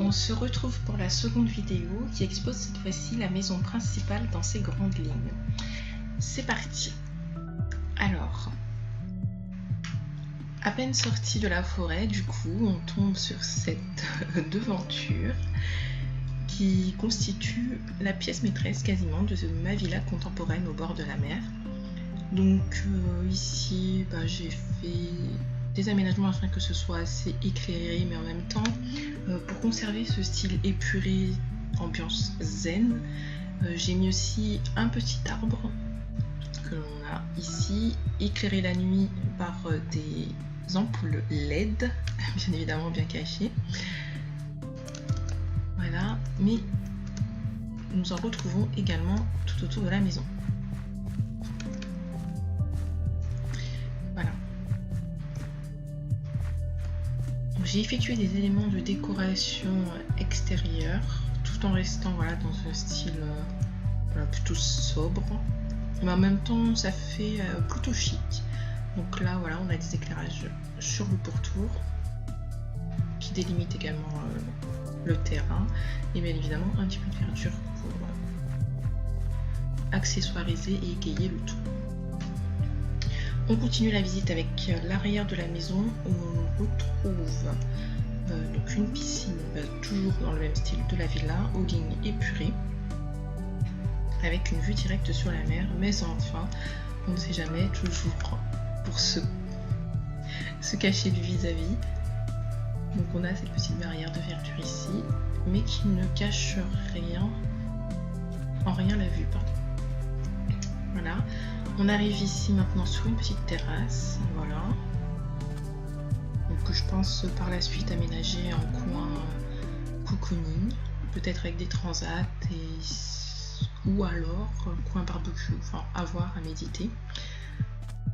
On se retrouve pour la seconde vidéo qui expose cette fois-ci la maison principale dans ses grandes lignes. C'est parti. Alors, à peine sorti de la forêt, du coup, on tombe sur cette devanture qui constitue la pièce maîtresse quasiment de ma villa contemporaine au bord de la mer. Donc ici, j'ai fait des aménagements afin que ce soit assez éclairé, mais en même temps, pour conserver ce style épuré, ambiance zen, j'ai mis aussi un petit arbre que l'on a ici, éclairé la nuit par des ampoules LED, bien évidemment bien cachées. Voilà, mais nous en retrouvons également tout autour de la maison. Voilà. J'ai effectué des éléments de décoration extérieure tout en restant dans un style plutôt sobre, mais en même temps ça fait plutôt chic. Donc là on a des éclairages sur le pourtour qui délimitent également le terrain et bien évidemment un petit peu de verdure pour accessoiriser et égayer le tout. On continue la visite avec l'arrière de la maison où on retrouve donc une piscine toujours dans le même style de la villa, aux lignes épurées, avec une vue directe sur la mer, mais enfin, on ne sait jamais, toujours pour se cacher du vis-à-vis. Donc on a cette petite barrière de verdure ici, mais qui ne cache en rien la vue. Voilà. On arrive ici maintenant sur une petite terrasse, voilà. Donc que je pense par la suite aménager en coin cocooning, peut-être avec des transats ou alors un coin barbecue, enfin à voir, à méditer.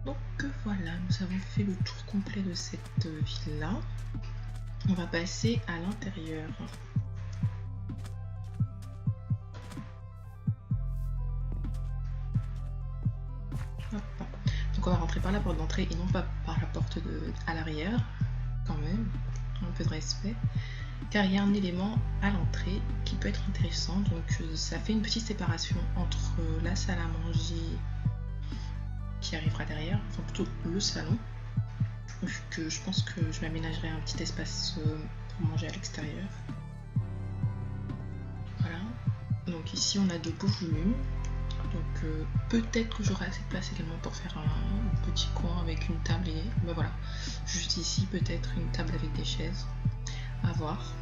Donc voilà, nous avons fait le tour complet de cette villa. On va passer à l'intérieur. Donc on va rentrer par la porte d'entrée et non pas par la porte à l'arrière, quand même, un peu de respect, car il y a un élément à l'entrée qui peut être intéressant. Donc ça fait une petite séparation entre la salle à manger qui arrivera derrière, enfin plutôt le salon, vu que je pense que je m'aménagerai un petit espace pour manger à l'extérieur. Voilà, donc ici on a de beaux volumes. Donc peut-être que j'aurai assez de place également pour faire un petit coin avec une table et voilà, juste ici peut-être une table avec des chaises, à voir.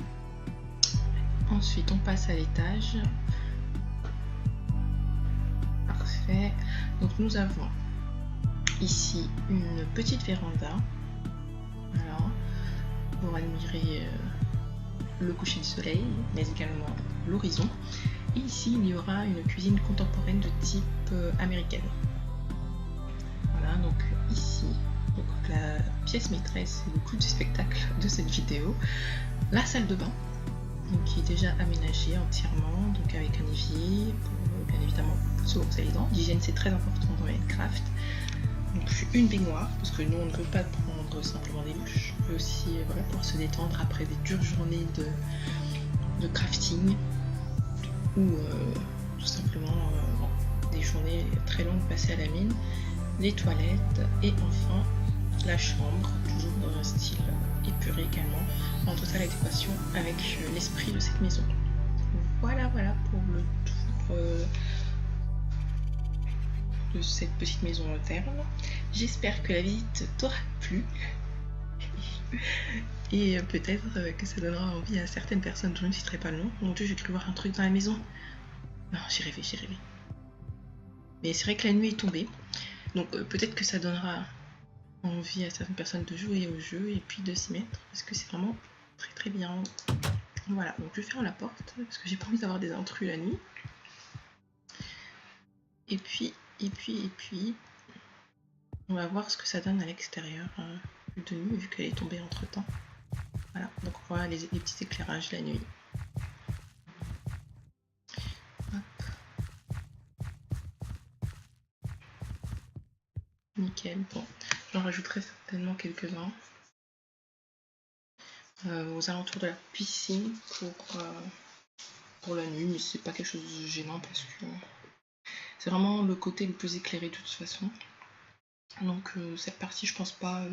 Ensuite on passe à l'étage. Parfait. Donc nous avons ici une petite véranda, voilà, pour admirer le coucher du soleil, mais également l'horizon. Et ici, il y aura une cuisine contemporaine de type américaine. Voilà, donc ici, donc la pièce maîtresse et le clou du spectacle de cette vidéo, la salle de bain, donc qui est déjà aménagée entièrement, donc avec un évier, pour bien évidemment se brosser les dents. L'hygiène, c'est très important dans Minecraft. Donc une baignoire, parce que nous on ne veut pas prendre simplement des douches, on veut aussi pouvoir se détendre après des dures journées de crafting, ou tout simplement des journées très longues passées à la mine, les toilettes et enfin la chambre, toujours dans un style épuré également, en totale adéquation avec l'esprit de cette maison. Voilà pour le tour de cette petite maison interne. J'espère que la visite t'aura plu et peut-être que ça donnera envie à certaines personnes dont je ne citerai pas le nom. Mon Dieu, j'ai cru voir un truc dans la maison. Non, j'ai rêvé. Mais c'est vrai que la nuit est tombée, donc peut-être que ça donnera envie à certaines personnes de jouer au jeu et puis de s'y mettre, parce que c'est vraiment très bien. Voilà, donc je ferme la porte, parce que j'ai pas envie d'avoir des intrus la nuit. Et puis, on va voir ce que ça donne à l'extérieur de nuit, vu qu'elle est tombée entre temps. Voilà, donc voilà les petits éclairages la nuit. Nickel, bon, j'en rajouterai certainement quelques-uns. aux alentours de la piscine pour la nuit, mais c'est pas quelque chose de gênant parce que c'est vraiment le côté le plus éclairé de toute façon. Donc cette partie, je pense pas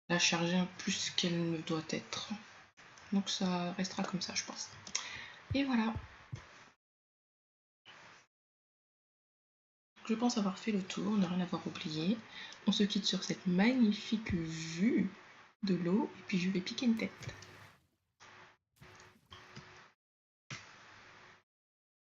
la charger plus qu'elle ne doit être. Donc ça restera comme ça, je pense. Et voilà. Je pense avoir fait le tour, ne rien avoir oublié. On se quitte sur cette magnifique vue de l'eau et puis je vais piquer une tête.